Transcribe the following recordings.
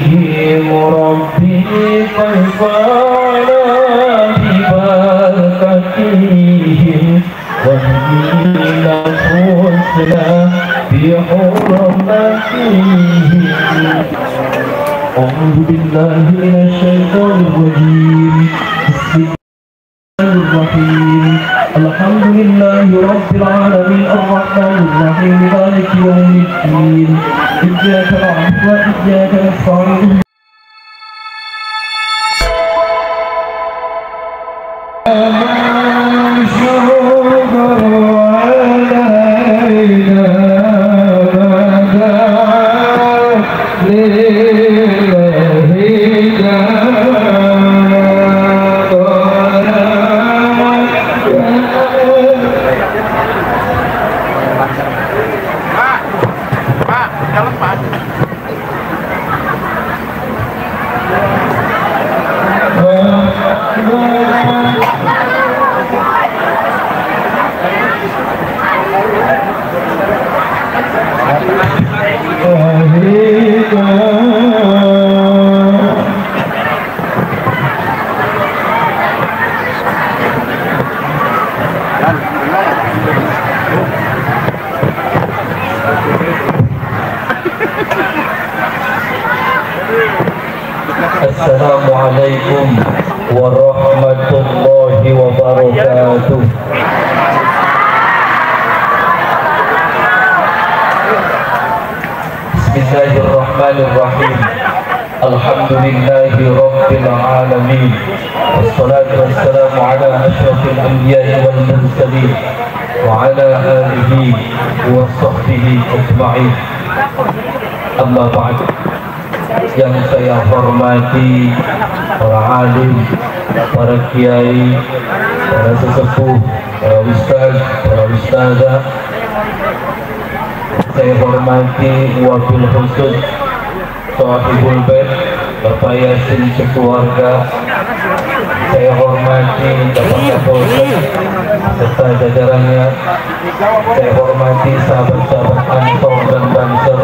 ربي كيف على ببركتهم واهدنا الحسنى بحرمتهم. أعوذ بالله من الشيطان الرجيم. بسم الله الرحيم. الحمد لله رب العالمين الرحمن الرحيم مالك يوم الدين. إياك نعبد وإياك نستعين. Assalamualaikum warahmatullahi wabarakatuh. Bismillahirrahmanirrahim. Alhamdulillahi rabbil alamin. Wassalatu wassalamu ala asyrafil anbiya'i wal mursalin wa ala alihi wa sahbihi ajma'in. Amma ba'd. Yang saya hormati para alim, para kiai, para sesepuh, para ustaz, para ustazah. Saya hormati wabil khusus Sahibul Bait Bapak Yasin sekeluarga. Saya hormati Bapak Kapolsek serta jajarannya. Saya hormati sahabat-sahabat Ansor dan Banser.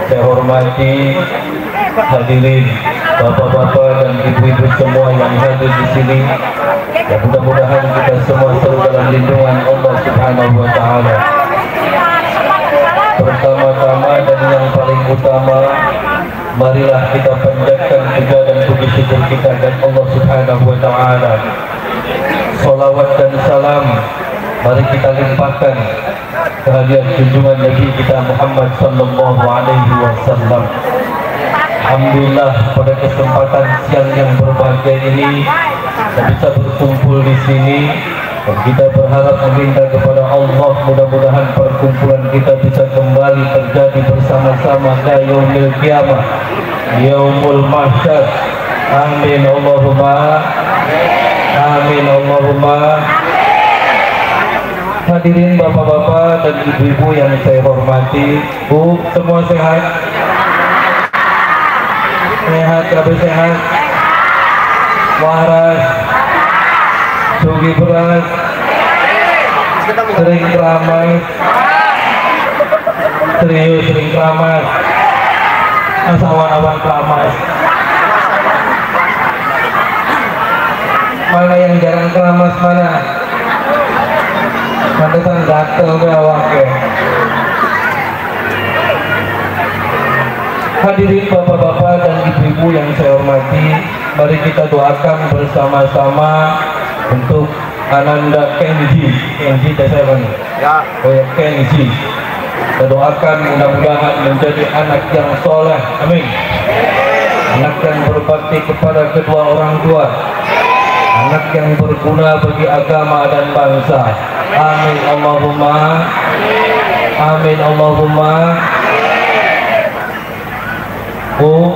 Saya hormati hadirin bapak-bapak dan ibu-ibu semua yang hadir di sini. Ya, mudah-mudahan kita semua selalu dalam lindungan Allah Subhanahu wa taala. Pertama-tama dan yang paling utama, marilah kita panjatkan puja dan puji syukur kita dan Allah Subhanahu wa taala. Salawat dan salam mari kita limpahkan kehadiran junjungan Nabi kita Muhammad sallallahu alaihi wasallam. Alhamdulillah pada kesempatan siang yang berbahagia ini kita bisa berkumpul di sini. Kita berharap meminta kepada Allah mudah-mudahan perkumpulan kita bisa kembali terjadi bersama-sama ke yaumil qiyamah, yaumul mahsyar. Amin Allahumma amin Allahumma. Hadirin bapak-bapak dan ibu-ibu yang saya hormati, Bu, semua sehat? Sehat, kabeh sehat? Waras, sugi beras, sering keramas, serius sering keramas, asawan-awan keramas. Mana yang jarang keramas mana? Mantesan gatel ke awake. Hadirin bapak-bapak dan ibu-ibu yang saya hormati, mari kita doakan bersama-sama untuk Ananda Kenji. Kenji saya ya. Kenji. Kita doakan mudah-mudahan menjadi anak yang soleh. Amin. Anak yang berbakti kepada kedua orang tua. Anak yang berguna bagi agama dan bangsa. Amin Allahumma amin Allahumma. Bu,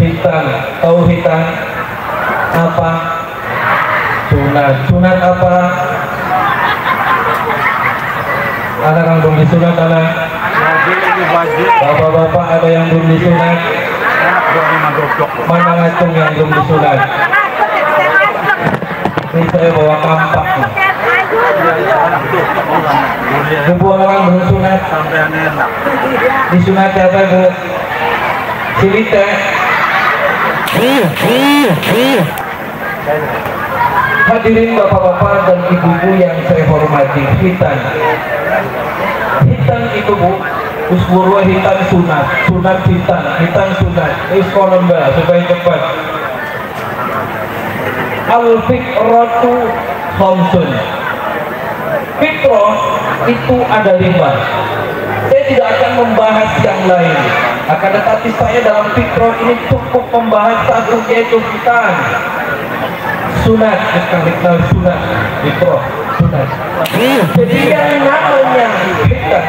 hitan, tahu hitan apa? Sunat apa? Anak yang belum disunat anak? Bapak-bapak ada yang belum disunat? Mana ngacung yang belum disunat? Ini saya bawa kampak nih. Sebuah orang belum sunat. Disunat apa Bu? Cilite. Hadirin bapak-bapak dan ibu-ibu yang saya hormati, hitan itu bu, usburu hitan sunat hitan sunat, iskonon mbak supaya cepat. Al-fikratu khamsun. Fikrah itu ada 5. Saya tidak akan membahas yang lain, akan tetapi saya dalam fikrah ini cukup membahas satu, yaitu hitan. Sunat, kita sunat, fikrah, sunat. Jadi yang namanya hitan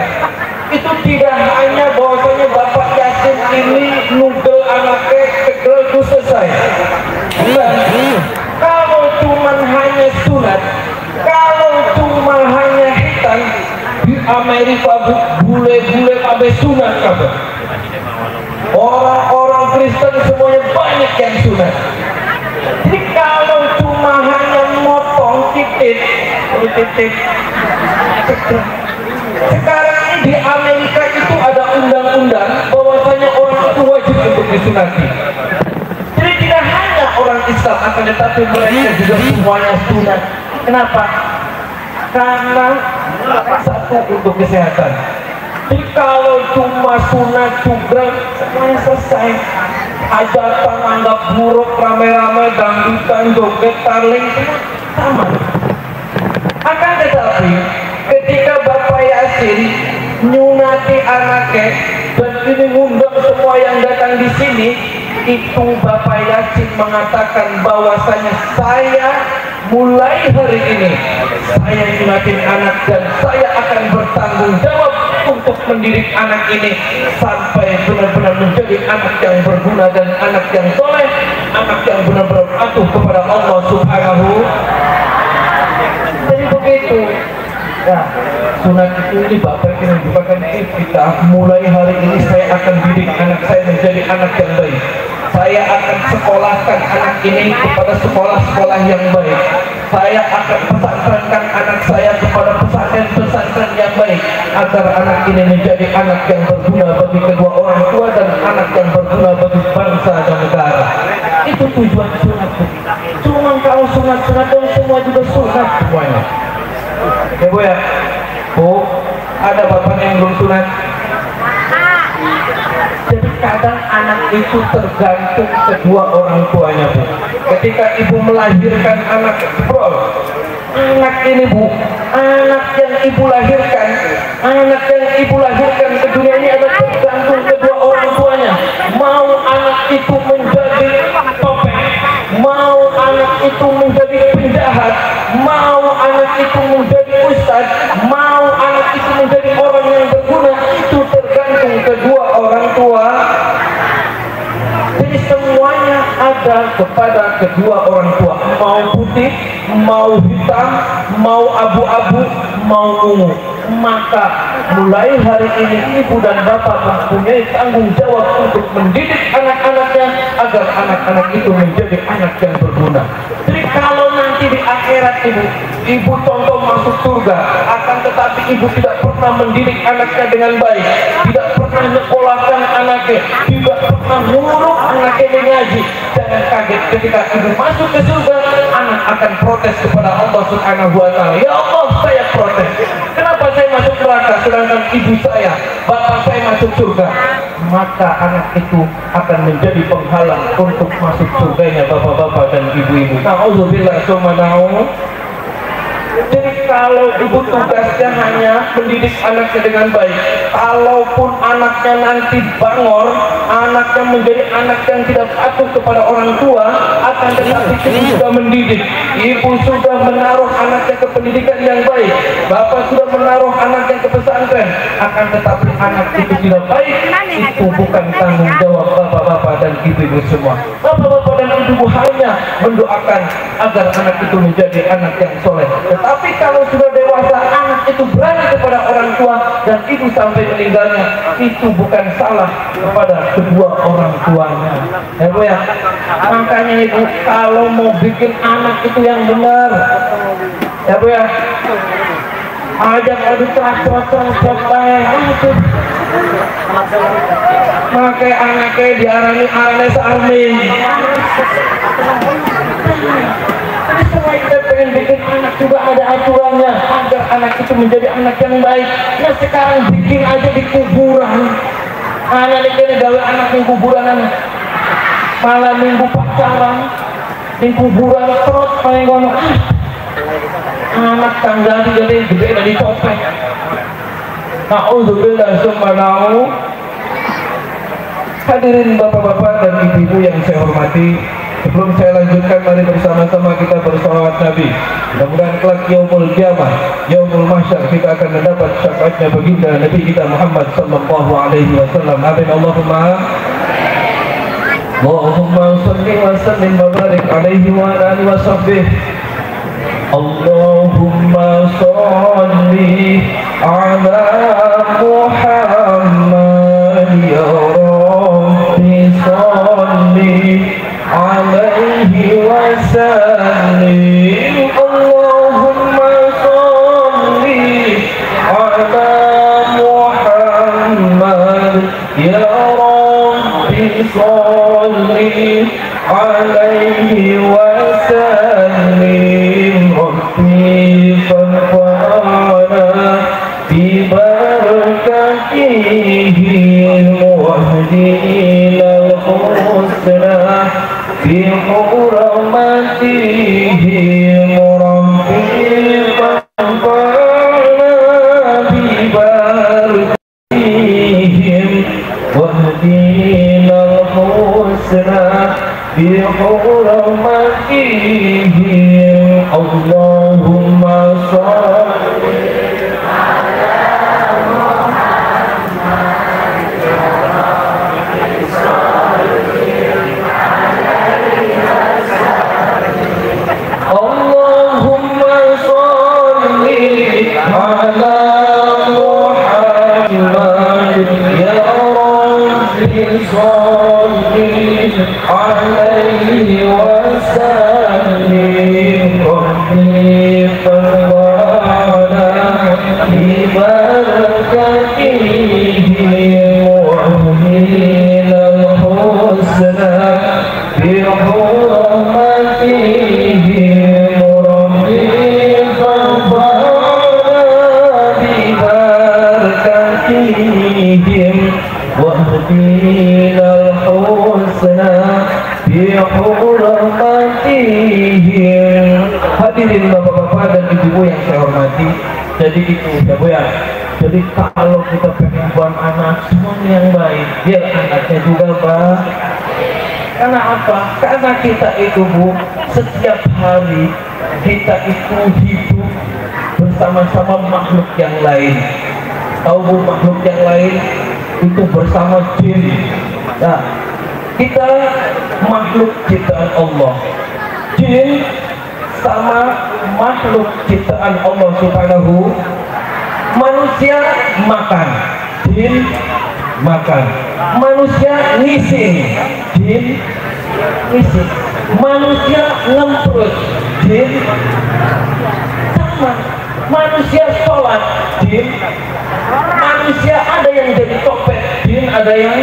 itu tidak hanya bahwasanya Bapak Yasin ini nugel anaknya kegel itu selesai. Bukan. Kalau cuma hanya sunat, kalau cuma hanya hitam, di Amerika bule-bule sampai sunat kabar. Orang-orang Kristen semuanya banyak yang sunat. Jadi kalau cuma hanya motong titik, sekarang ini di Amerika itu ada undang-undang bahwasanya orang itu wajib untuk disunati. Jadi tidak hanya orang Islam, akan tetapi mereka juga semuanya sunat. Kenapa? Karena satu, untuk kesehatan. Jadi kalau cuma sunat juga semuanya selesai. Hajatan anggap buruk, rame-rame, dangdutan, joget, tarling, sama. Akan tetapi ketika Bapak Yasin nyunati anaknya dan ini ngundang semua yang datang di sini, itu Bapak Yasin mengatakan bahwasanya saya mulai hari ini saya nyunatin anak dan saya akan bertanggung jawab untuk mendidik anak ini sampai benar-benar menjadi anak yang berguna dan anak yang soleh, anak yang benar-benar patuh kepada Allah Subhanahu. Jadi begitu. Nah, sunat itu Bapak ini merupakan kita mulai hari ini saya akan didik anak saya menjadi anak yang baik. Saya akan sekolahkan anak ini kepada sekolah-sekolah yang baik. Saya akan pesantrenkan anak saya kepada pesantren-pesantren yang baik agar anak ini menjadi anak yang berguna bagi kedua orang tua dan anak yang berguna bagi bangsa dan negara. Itu tujuan sunat. Cuma kalau sunat-sunat dan semua juga sunat semuanya. Ya bu ya, bu, ada bapaknya yang belum sunat. Jadi kadang anak itu tergantung kedua orang tuanya bu. Ketika ibu melahirkan anak, bro, anak ini bu, anak yang ibu lahirkan ke dunia ini adalah tergantung kedua orang tuanya. Mau anak itu menjadi topeng, mau anak itu menjadi penjahat, mau anak itu menjadi ustadz, mau anak itu menjadi orang yang berguna, itu tergantung kedua orang tua. Jadi semuanya ada kepada kedua orang tua, mau putih, mau hitam, mau abu-abu, mau ungu. Maka mulai hari ini ibu dan bapak mempunyai tanggung jawab untuk mendidik anak-anaknya agar anak-anak itu menjadi anak yang berguna. Jadi kalau nanti di akhirat ibu contoh masuk surga, akan tetapi ibu tidak pernah mendidik anaknya dengan baik, tidak pernah menyekolahkan anaknya, tidak pernah nyuruh anaknya mengaji, jangan kaget ketika ibu masuk ke surga, anak akan protes kepada Allah Subhanahu wa Ta'ala. Ya Allah, saya protes. Kenapa saya masuk neraka sedangkan ibu saya, bapak saya masuk surga? Maka anak itu akan menjadi penghalang untuk masuk surganya bapak-bapak dan ibu-ibu. Na'udzubillah summa na'udzubillah. Jadi kalau ibu tugasnya hanya mendidik anaknya dengan baik, kalaupun anaknya nanti bangor, anaknya menjadi anak yang tidak patuh kepada orang tua, akan tetapi ibu sudah mendidik, ibu sudah menaruh anaknya ke pendidikan yang baik, bapak sudah menaruh anaknya ke pesantren, akan tetapi anak itu tidak baik, itu bukan tanggung jawab bapak-bapak dan ibu-ibu semua. Bapak-bapak dan ibu-ibu hanya mendoakan agar anak itu menjadi anak yang soleh. Tetapi kalau sudah dewasa, anak itu berani kepada orang tua dan ibu sampai meninggalnya, itu bukan salah kepada kedua orang tuanya. Ya bu ya, makanya ibu kalau mau bikin anak itu yang benar, ya bu ya, ajak adu trot pakai anaknya diarani searming. Semua kita pengen bikin anak juga ada aturannya agar anak itu menjadi anak yang baik. Nah sekarang bikin aja di kuburan. Anak ini gawe anak di kuburan anak. Malam minggu pacaran di kuburan terus paling ngono. Anak tanggal jadi gede dari copet. Nauzubillah subhanahu. Hadirin bapak-bapak dan ibu-ibu yang saya hormati, sebelum saya lanjutkan, mari bersama-sama kita bersalawat Nabi. Mudah-mudahan kelak yaumul qiyamah, yaumul mahsyar, kita akan mendapat syafaatnya baginda Nabi kita Muhammad sallallahu alaihi wasallam. Amin Allahumma. Allahumma shalli wa sallim wa barik alaihi wa ala alihi wa sahbihi. Allahumma shalli ala Muhammad ya Rabbi shalli alaihi wa sallim. Allahumma shalli ala Muhammad ya Rabbi shalli alaihi wa sallim. Rabbi fanfa'na bi barakatihi wahdina al-husna bi hurmatihi. Rabbi fanfa'na bi barakatihi wahdina al-husna bi hurmatihi. Allahumma shalli ala Muhammad ya Rabbi shalli alaihi wa sallim. Allahumma shalli ala Muhammad ya Rabbi shalli alaihi wa sallim. Rabbi fanfa'na bi barakatihi wahdina al-husna bi hurmatihi. Rabbi fanfa'na bi barakatihi wahdina al-husna bi hurmatihi. Hadirin bapak-bapak dan ibu-ibu yang saya hormati, jadi itu ya Bu ya. Jadi kalau kita pengen buang anak semuanya yang baik, biar anaknya juga baik. Karena apa? Karena kita itu Bu, setiap hari kita itu hidup bersama-sama makhluk yang lain. Tahu Bu, makhluk yang lain itu bersama jin. Nah, kita makhluk ciptaan Allah. Jin sama makhluk ciptaan Allah subhanahu. Manusia makan, jin makan. Manusia ngising, jin ngising. Manusia ngemprut, jin sama. Manusia sholat, jin. Manusia ada yang jadi topet, jin ada yang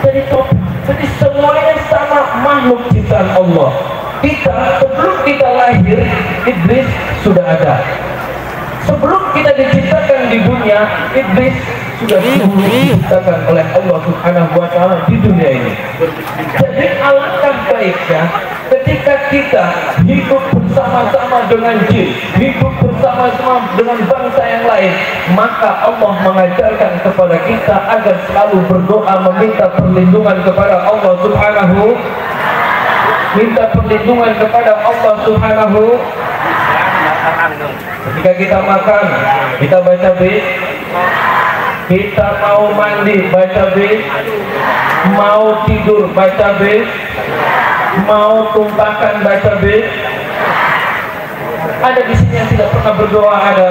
jadi topet. Jadi semuanya sama makhluk ciptaan Allah. Kita sebelum kita lahir, iblis sudah ada. Sebelum kita diciptakan di dunia, iblis sudah diciptakan oleh Allah Subhanahu wa Ta'ala di dunia ini. Jadi alangkah baiknya ketika kita hidup bersama-sama dengan jin, hidup bersama-sama dengan bangsa yang lain, maka Allah mengajarkan kepada kita agar selalu berdoa meminta perlindungan kepada Allah Subhanahu, minta perlindungan kepada Allah Subhanahu. Ketika kita makan, kita baca bis. Kita mau mandi, baca bis. Mau tidur, baca bis. Mau tumpahkan, baca bis. Ada di sini yang tidak pernah berdoa? Ada.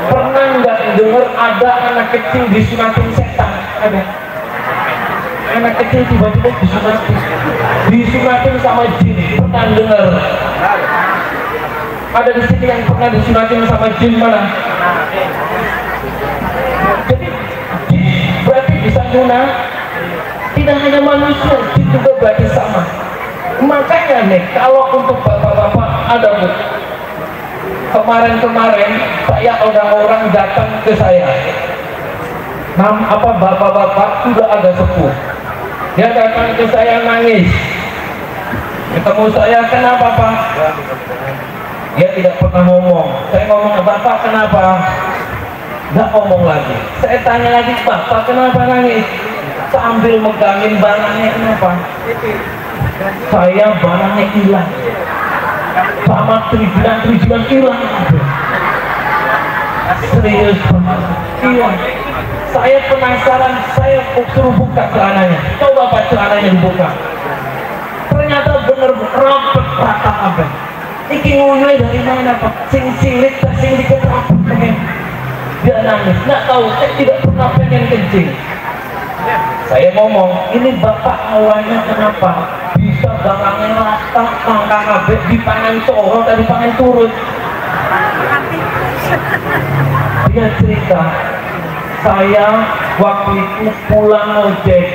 Pernah nggak dengar ada anak kecil disunatin setan? Ada. Anak kecil tiba-tiba disunatin sama jin. Pernah dengar? Ada di sini yang pernah disunatin sama jin mana? Jadi jin berarti bisa guna. Tidak hanya manusia, jin juga berarti sama. Makanya nih, kalau untuk bapak-bapak ada bu, kemarin-kemarin saya ada orang datang ke saya, bapak-bapak sudah agak sepuh, dia datang ke saya nangis, ketemu saya, kenapa pak? Dia tidak pernah ngomong. Saya ngomong, bapak kenapa? Nggak ngomong lagi. Saya tanya lagi, bapak kenapa nangis? Sambil megangin barangnya, kenapa? Saya barangnya hilang, sama tribulan hilang. Serius banget, hilang. Saya penasaran, saya suruh buka celananya. Coba pak celananya dibuka. Ternyata bener rapet rata apa? Iki ngulai dari mana pak? Sing silit, sing dikit rapet pengen. Dia nangis, nggak tahu. Saya tidak pernah pengen kencing. Saya ngomong, ini bapak awalnya kenapa bisa barangnya rata, mangka kabeh dipangan coro, tadi pangan turun. Dia cerita, saya waktu itu pulang ngojek.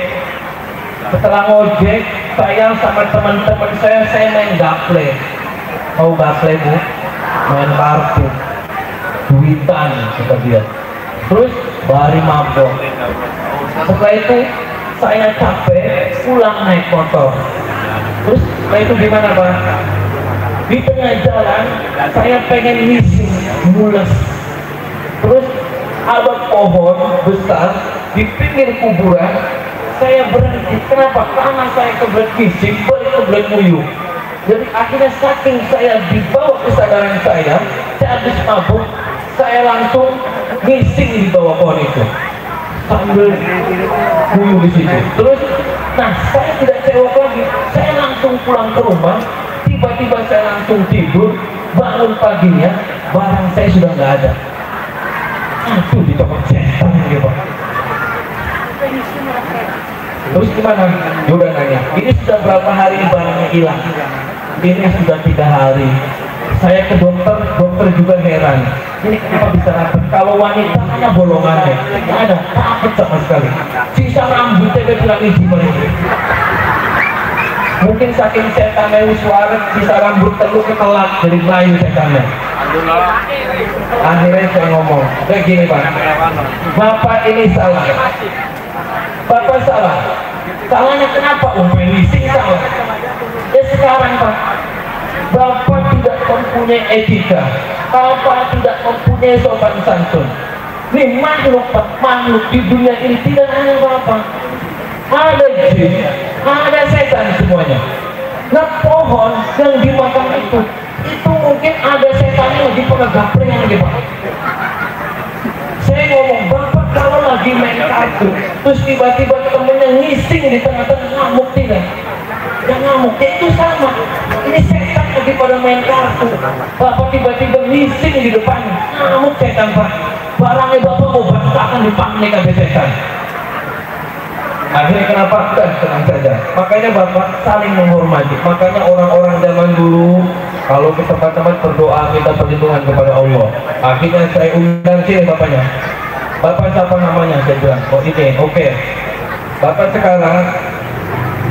Setelah ngojek, saya sama teman-teman saya main gaple. Tahu gaple bu? Main kartu, duitan kata dia. Terus bari mabok. Setelah itu saya capek, pulang naik motor. Terus setelah itu gimana pak? Di tengah jalan saya pengen ngisi, mules. Terus ada pohon besar di pinggir kuburan. Saya berhenti. Kenapa? Karena saya kebelet ngising, kebelet muyuh. Jadi akhirnya saking saya dibawa kesadaran saya habis mabuk, saya langsung ngising di bawah pohon itu sambil muyuh di situ. Terus, nah saya tidak cewek lagi. Saya langsung pulang ke rumah. Tiba-tiba saya langsung tidur. Bangun paginya, barang saya sudah nggak ada. Aduh, ditokok setan gitu. Terus gimana? Dia udah nanya, ini sudah berapa hari barangnya hilang? Ini sudah 3 hari. Saya ke dokter, dokter juga heran. Ini kenapa bisa dapat? Kalau wanita hanya bolongannya, nggak ada, takut sama sekali. Sisa rambutnya dia bilang ini gimana? Mungkin saking setannya suara, sisa rambut telur ketelak jadi melayu setannya. Akhirnya saya ngomong, kayak gini pak, bapak ini salah. Bapak salah. Salahnya kenapa? Ngising salah. Ya sekarang pak, bapak tidak mempunyai etika, bapak tidak mempunyai sopan santun. Nih makhluk di dunia ini tidak hanya bapak, ada jin, ada setan semuanya. Nah pohon yang dimakan itu mungkin ada setan yang lagi penegak lagi pak. Saya ngomong, bapak kalau lagi main kartu, terus tiba-tiba temennya ngising di tengah-tengah, ngamuk tidak? Yang ngamuk, itu sama. Ini setan lagi pada main kartu. Bapak tiba-tiba ngising di depan, ngamuk setan pak. Barangnya bapak mau bantakan dipanggil ke setan. Akhirnya kenapa? Udah tenang saja. Makanya bapak saling menghormati. Makanya orang-orang zaman dulu kalau ke tempat-tempat berdoa minta perlindungan kepada Allah. Akhirnya saya undang sini bapaknya. Bapak siapa namanya? Saya bilang, oh ini, oke. Bapak sekarang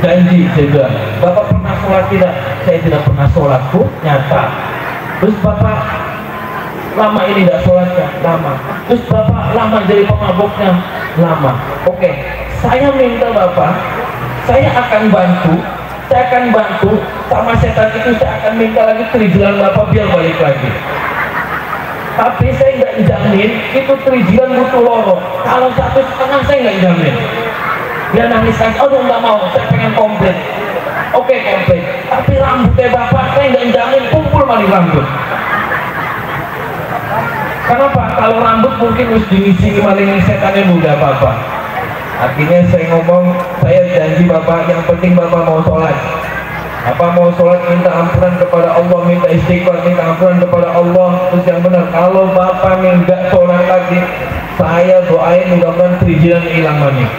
janji, saya bilang, bapak pernah sholat tidak? Saya tidak pernah sholat, bu, nyata. Terus bapak lama ini tidak sholatnya? Lama. Terus bapak lama jadi pemabuknya? Lama. Oke, saya minta bapak, saya akan bantu sama setan itu. Saya akan minta lagi perizinan bapak biar balik lagi. Tapi saya nggak jamin itu perizinan butuh lorong. Kalau 1,5 saya nggak jamin. Dia nangis lagi, oh nggak mau, saya pengen komplit. Oke, komplit. Tapi rambutnya bapak saya nggak jamin kumpul maling rambut. Kenapa? Kalau rambut mungkin harus diisi maling setannya mudah bapak. Akhirnya saya ngomong, saya janji bapak, yang penting bapak mau sholat. Apa mau sholat minta ampunan kepada Allah, minta istighfar, minta ampunan kepada Allah. Terus yang benar, kalau bapak nggak sholat lagi, saya doain mudah-mudahan perizinan hilang maning.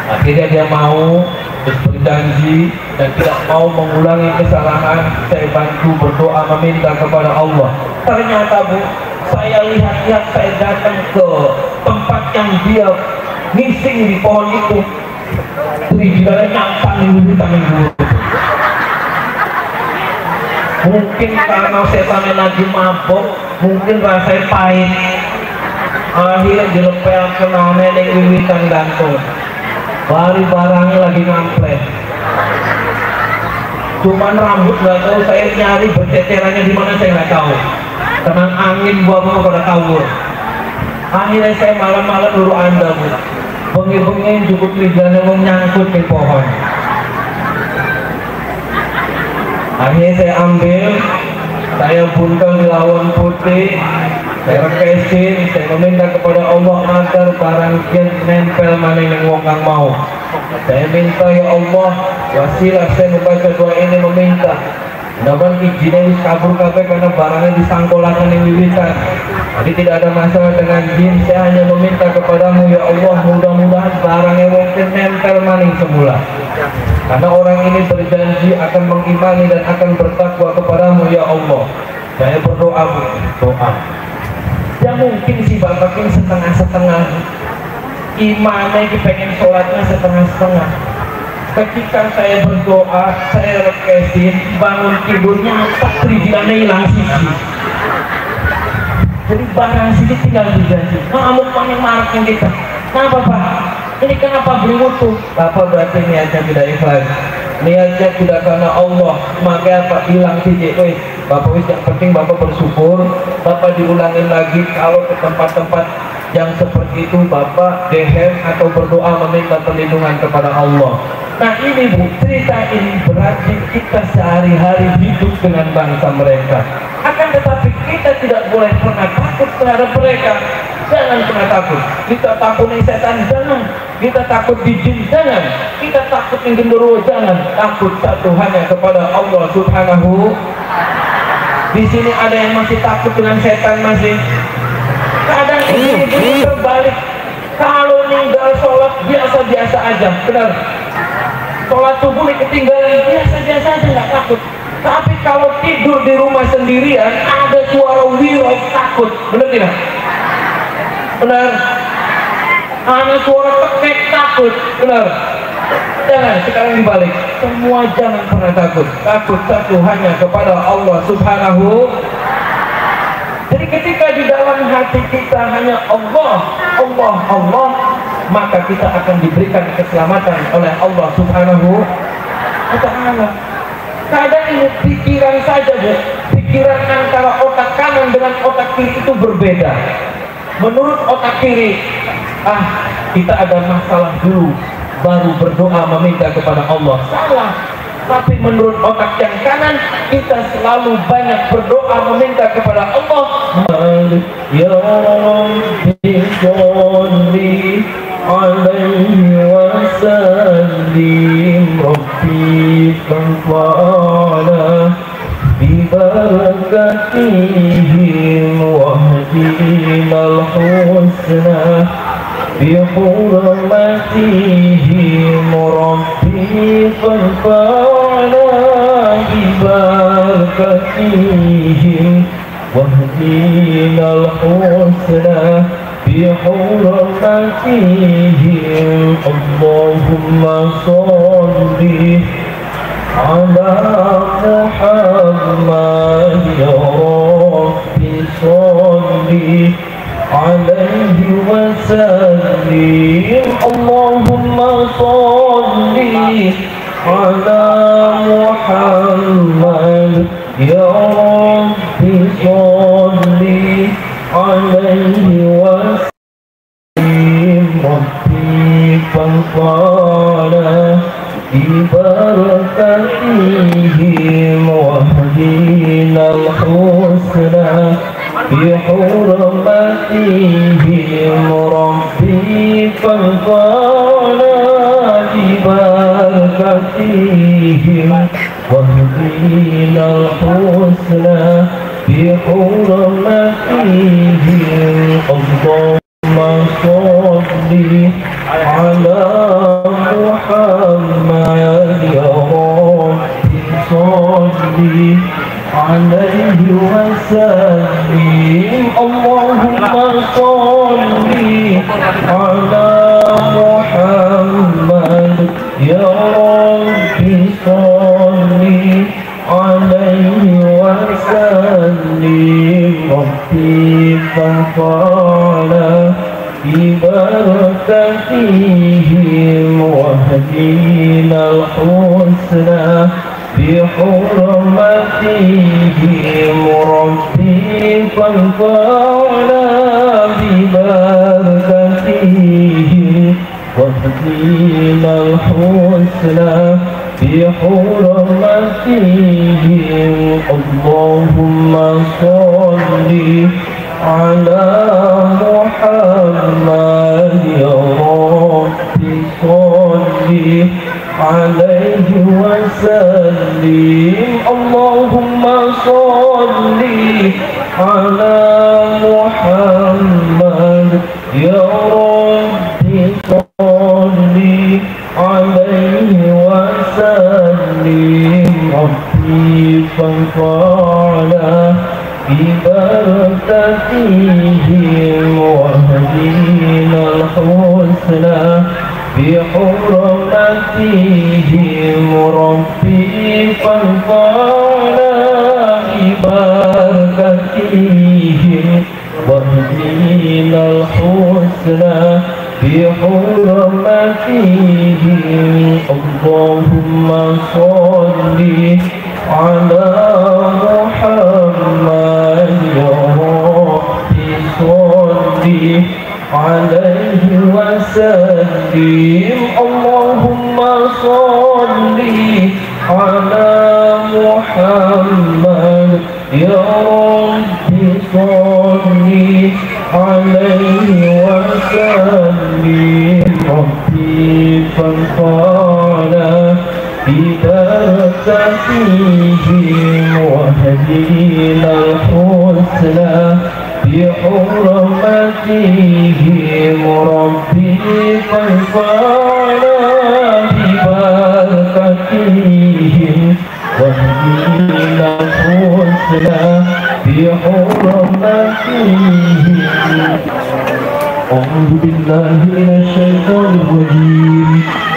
Akhirnya dia mau, terus berjanji dan tidak mau mengulangi kesalahan. Saya bantu berdoa meminta kepada Allah. Ternyata Bu, saya lihat-lihat, saya datang ke tempat yang dia ngising di pohon itu, Trijidana nyampak minggu. Mungkin karena setannya lagi mabuk, mungkin rasanya pahit, akhirnya dilepel ke nenek yang wiwitan gantung. Bari barangnya lagi ngamplet, cuman rambut nggak tahu, saya nyari bercecerannya di mana saya nggak tahu. Tenang angin buah-buah pada kabur. Akhirnya saya malam-malam dulu Anda Bu, bengi-bengi cukup Trijidana menyangkut di pohon. Akhirnya saya ambil, saya bungkam di lawan putih, saya rekesin, saya meminta kepada Allah agar barang kian nempel mana yang wong kang mau. Saya minta ya Allah, wasilah saya membaca doa ini meminta. Namun izinnya kabur kabeh karena barangnya disangkolakan yang wiwitan. Jadi tidak ada masalah dengan jin. Saya hanya meminta kepadamu ya Allah, mudah-mudahan barangnya mungkin nempel maning semula. Karena orang ini berjanji akan mengimani dan akan bertakwa kepadamu ya Allah. Saya berdoa, doa. Ya mungkin si bapak ini setengah-setengah. Imannya pengen sholatnya setengah-setengah. Ketika saya berdoa, saya rekesin, bangun tidurnya Trijidana hilang sisi. Jadi barang sisi tinggal berjanji. Ngamuk paling maraknya kita. Kenapa Pak? Ini kenapa beli mutu? Bapak berarti niatnya tidak ikhlas. Niatnya tidak karena Allah. Maka apa? Hilang sisi. Bapak wis yang penting Bapak bersyukur. Bapak diulangin lagi kalau ke tempat-tempat yang seperti itu Bapak dehem atau berdoa meminta perlindungan kepada Allah. Nah ini Bu, cerita ini berarti kita sehari-hari hidup dengan bangsa mereka. Akan tetapi kita tidak boleh pernah takut terhadap mereka. Jangan pernah takut. Kita takut nih setan, jangan. Kita takut di jin, jangan. Kita takut yang genderuwo, jangan. Takut satu hanya kepada Allah Subhanahu. Di sini ada yang masih takut dengan setan masih. Kadang ini terbalik. Kalau ninggal sholat biasa-biasa aja, benar. Sholat subuh ketinggalan biasa-biasa aja, nggak takut. Tapi kalau tidur di rumah sendirian ada suara wirot, takut, benar tidak? Benar. Ada suara teknik, takut, benar. Jangan, sekarang dibalik. Semua jangan pernah takut. Takut satu hanya kepada Allah Subhanahu. Jadi ketika di dalam hati kita hanya Allah, Allah, Allah, maka kita akan diberikan keselamatan oleh Allah Subhanahu wa ta'ala. Kadang ini pikiran saja Bu, pikiran antara otak kanan dengan otak kiri itu berbeda. Menurut otak kiri, kita ada masalah dulu baru berdoa meminta kepada Allah. Salah. Tapi menurut otak yang kanan, kita selalu banyak berdoa meminta kepada Allah. Ya Rabbi sholli alaihi wa sallim Rabbi fanfa'na bi barakatihim wahdinal husna bi hurmatihim Rabbi fanfa'na bi barakatihim wahdinal husna بحرمتهم اللهم صل على محمد يا رب صل عليه وسلم اللهم صل على محمد يا رب صل عليه وسلم ربي فانفعنا ببركتهم واهدنا الحسنى بحرمتهم ربي فانفعنا ببركتهم واهدنا الحسنى بحرمتهم اللهم صل على محمد وسلم اللهم صل على محمد يا رب صل عليه وسلم ربي فقال ببركتهم واهدنا الحسنى بحرمتهم ربي فقال ببركتهم واهدنا الحسنى بحرمتهم اللهم صل على محمد يا رب صل عليه وسلم اللهم صل على محمد يا رب صل عليه وسلم ربي فانفعل ببركتهم واهدنا الحسنى بحرمتهم ربي فانفعل ببركتهم واهدنا الحسنى بحرمتهم اللهم صل على محمد يا رب صل عليه وسلم اللهم صل على محمد يا رب صل عليه وسلم ربي فانفعل ببركتهم واهدنا الحسنى بحرمتهم ربي فانفعل ببركتهم واهدنا الحسنى بحرمتهم أعوذ بالله من الشيطان الرجيم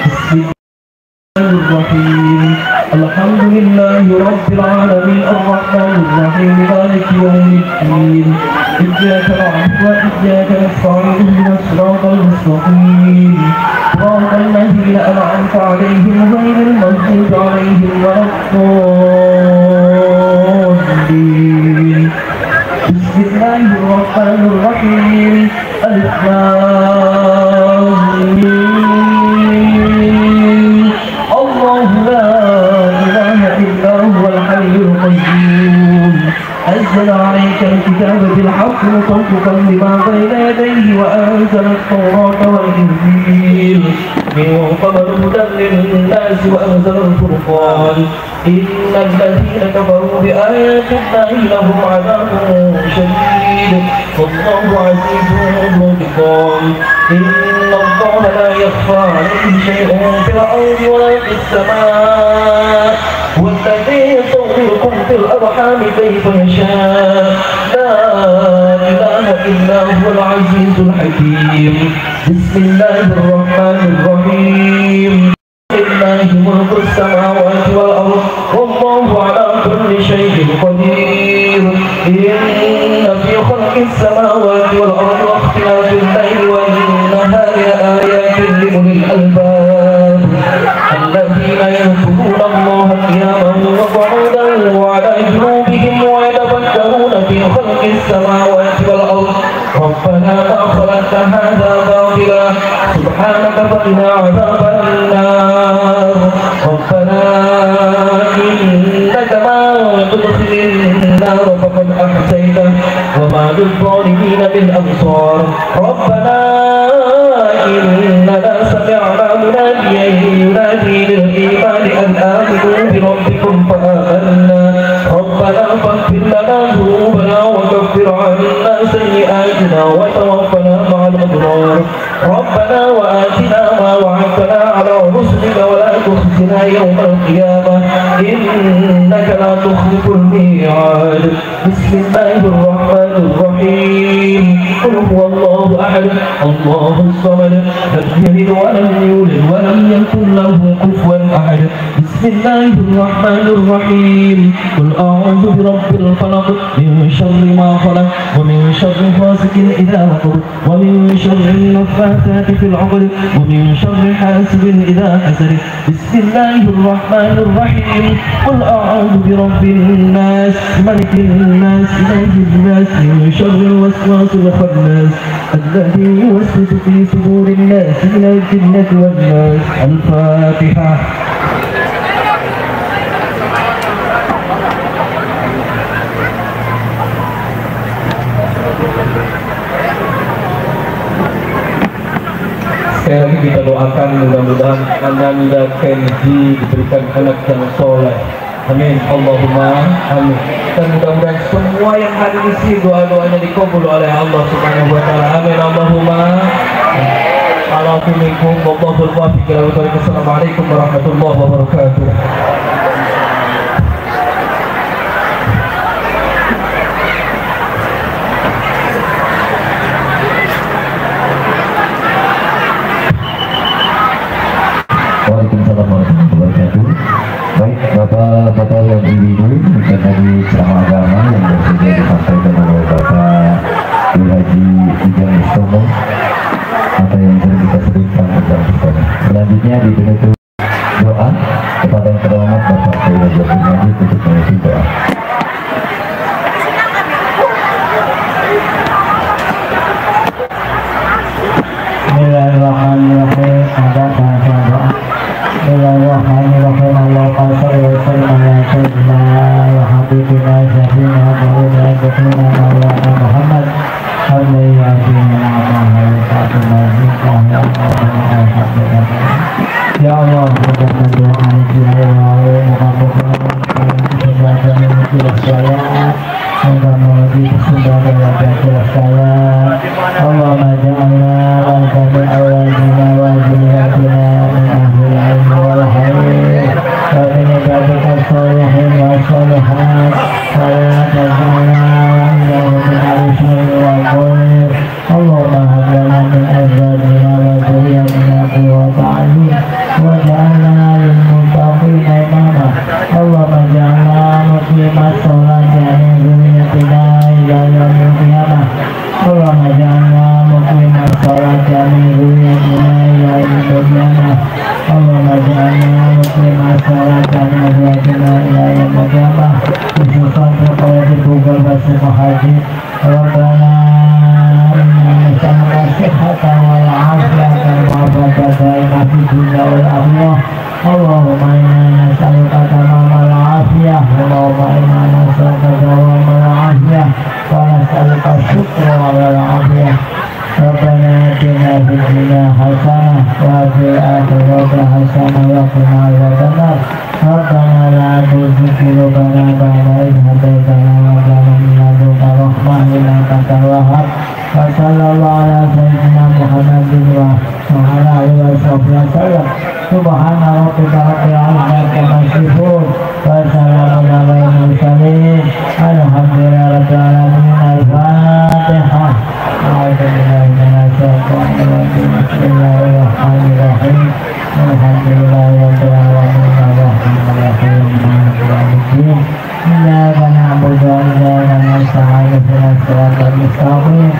بسم الله الرحيم الحمد لله رب العالمين الرحمن الرحيم مالك يوم الدين إياك نعبد وإياك نستعين اهدنا الصراط المستقيم صراط الذين أنعمت عليهم غير المغضوب عليهم ولا الضالين بسم الله الرحمن الرحيم ألف لام ميم الله لا إله إلا هو الحي القيوم أنزل عليك الكتاب بالحق مصدقا لما بين يديه وأنزل التوراة والإنجيل من قبل هدى للناس وأنزل الفرقان إن الذين كفروا بآيات الله لهم عذاب شديد والله عزيز ذو انتقام إن الله لا يخفى عليه شيء في الأرض ولا في السماء والذي يصوركم في الأرحام كيف يشاء لا إله إلا هو العزيز الحكيم بسم الله الرحمن الرحيم لله ملك السماوات والأرض والله على كل شيء قدير إن في خلق السماوات والأرض واختلاف الليل والنهار آيات لأولي الألباب الذين يذكرون الله قياما وقعودا وعلى جنوبهم ويتفكرون في خلق السماوات والأرض ربنا ما خلقت هذا باطلا سبحانك فقنا عذاب النار ربنا إنك من تدخل النار فقد أحسنته وما للظالمين من أنصار ربنا إننا سمعنا مناديا ينادي للإيمان أن آمنوا بربكم فآمنا ربنا فاغفر لنا ذنوبنا وكفر عنا سيئاتنا وتوفنا مع الأبرار ربنا وآتنا ما وعدتنا على رسلك ولا تخزنا يوم القيامة إنك لا تخلف الميعاد بسم الله الرحمن الرحيم قل هو الله أحد الله الصمد لم يلد ولم يولد ولم يكن له كفوا أحد بسم الله الرحمن الرحيم قل أعوذ برب الفلق من شر ما خلق ومن شر غاسق إذا وقب ومن شر النفاثات في العقد ومن شر حاسد إذا حسد بسم الله الرحمن الرحيم قل أعوذ برب الناس ملك الناس إله الناس من شر الوسواس الخناس الذي يوسوس في صدور الناس من الجنة والناس. الفاتحة. Sekali lagi kita doakan mudah-mudahan Ananda Kenji diberikan anak yang soleh. Amin. Allahumma amin. Dan mudah-mudahan semua yang hadir di sini doa-doanya dikabul oleh Allah Subhanahu wa taala. Amin. Allahumma alaikum warahmatullahi wabarakatuh. Assalamualaikum warahmatullahi wabarakatuh. Waalaikumsalam warahmatullahi wabarakatuh. Baik, Bapak-Bapak yang Ibu bukan dari ceramah agama yang bersedia disampaikan oleh Bapak Ibu Haji Ijam Istomo atau yang sering kita sebutkan Ijam Istomo. Selanjutnya ditutup doa kepada yang terhormat Bapak Ibu Haji Haji untuk mengisi doa. Bismillahirrahmanirrahim. Ada bahasa doa. Bismillahirrahmanirrahim. Allahumma shalli wa sallim ala sayyidina wa habibina syafiina maulana bukina maulana Muhammad alaihi wa sallam. Ya Allah, mudah mendoakan kita ya Allah, mudah-mudahan moga-moga sudah berwajah saya. Allahumma ja'alna wa kami awalina wa zuriyatina min ahli ilmi wal khair wa min ibadika sholihin wa sholihat wa la taj'alna wa min al-syarri wal khair. Allahumma hab lana min azwajina wa zuriyatina qurrata a'yun wa ja'alna lil muttaqina imama. Allahumma ja'alna muqimat sholati min zuriyatina ila yaumil qiyamah. Allahumma ja'alna muqimat sholati min zuriyatina ila yaumil qiyamah. Allahumma ja'alna muqimat sholati min zuriyatina ila yaumil qiyamah. Khususan kepada Google Basma Haji. Rabbana nas'aluka sihhatan wal afiyatan wa barakatan fid dunya wal akhirah. Allahumma inna nas'aluka tamamal afiyah. Allahumma inna nas'aluka tawamal afiyah wa nas'aluka syukra wal afiyah. Rabbana atina fid dunya hasanah wa fil akhirati hasanah wa qina adzabannar. Rabbana la tuzigh qulubana ba'da idh hadaytana wa hab lana min ladunka rahmah innaka antal wahhab. Wa sallallahu ala sayyidina Muhammadin wa ala alihi wa sahbihi wasallam. Subhana rabbika rabbil izzati amma yasifun wa salamun alal mursalin alhamdulillahi rabbil alamin. Al-Fatihah. A'udzubillahi minasy syaithanir rajim. Bismillahirrahmanirrahim. Alhamdulillahi rabbil alamin. Arrahmanirrahim. Maliki yaumiddin. Iyyaka na'budu wa iyyaka nasta'in. Ihdinas siratal mustaqim.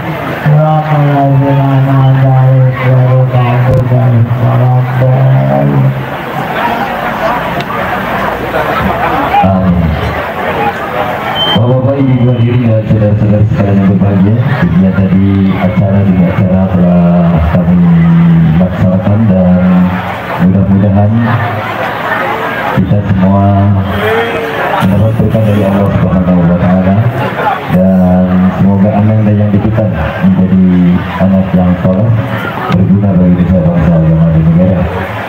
Siratal ladzina an'amta 'alaihim ghairil maghdubi 'alaihim waladdallin. Amin. Bapak-bapak, ibu hadirin dan saudara-saudara sekalian yang berbahagia, tentunya tadi acara telah kami laksanakan dan mudah-mudahan kita semua mendapat berkah dari Allah Subhanahu wa taala dan semoga anak dan yang didikan menjadi anak yang soleh berguna bagi desa bangsa agama dan negara.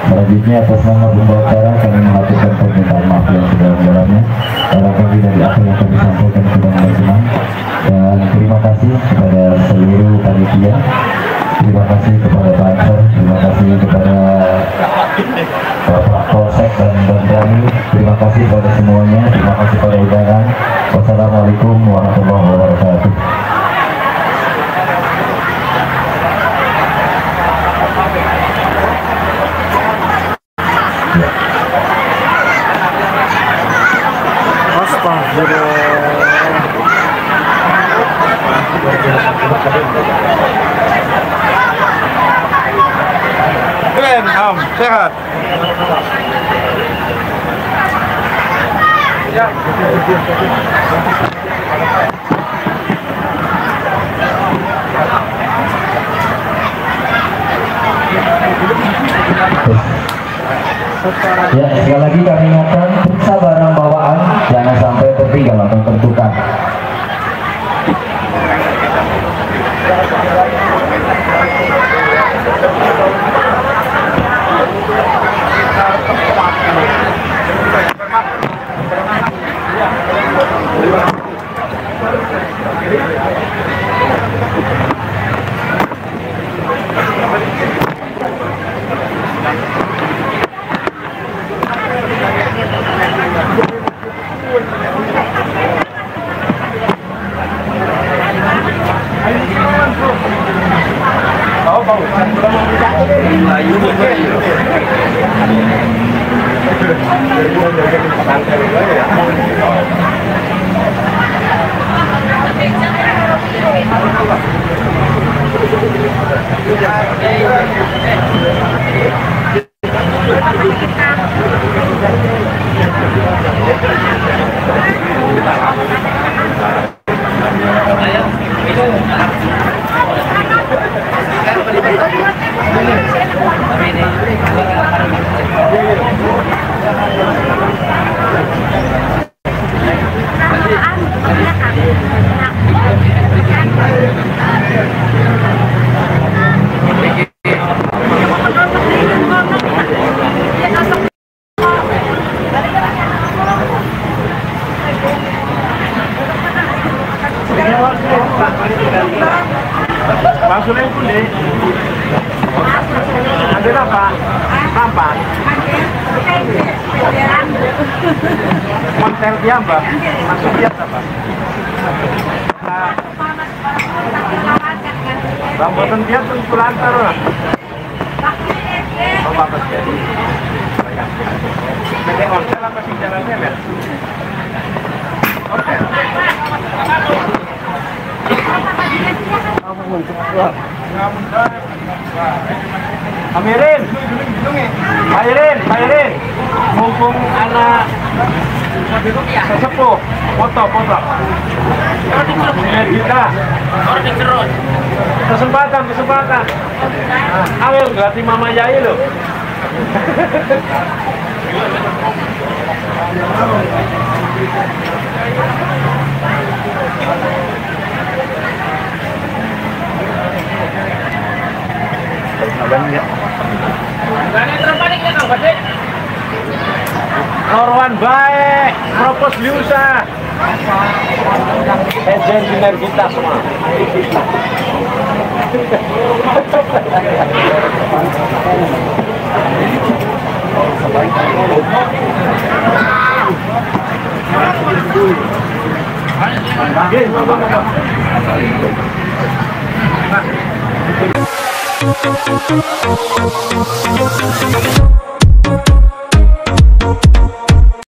Selanjutnya atas nama pembawa acara kami melakukan permintaan maaf yang sedalam-dalamnya. Barangkali dari apa yang kami sampaikan sudah berkenan, dan terima kasih kepada seluruh panitia, terima kasih kepada Banser, terima kasih kepada Bapak Polsek dan Bandari Terima kasih kepada semuanya. Terima kasih kepada undangan. Wassalamualaikum warahmatullahi wabarakatuh. Keren, sehat. Ya, sekali lagi kami ingatkan, periksa barang bawaan, jangan sampai tertinggal atau tertukar. Maksudnya pun deh. Ada apa? Apa? Konten dia mbak. Maksud dia apa? Rambutan dia tuh kulantar lah. Oh apa jadi? Mending konten apa sih jalannya ya? Oke. Amirin, Irin, mumpung anak sesepuh, foto. Kita, kesempatan. Ayo ganti Mama Yai loh. Korwan baik, propos liusa. Ejen sinergitas semua. Nah.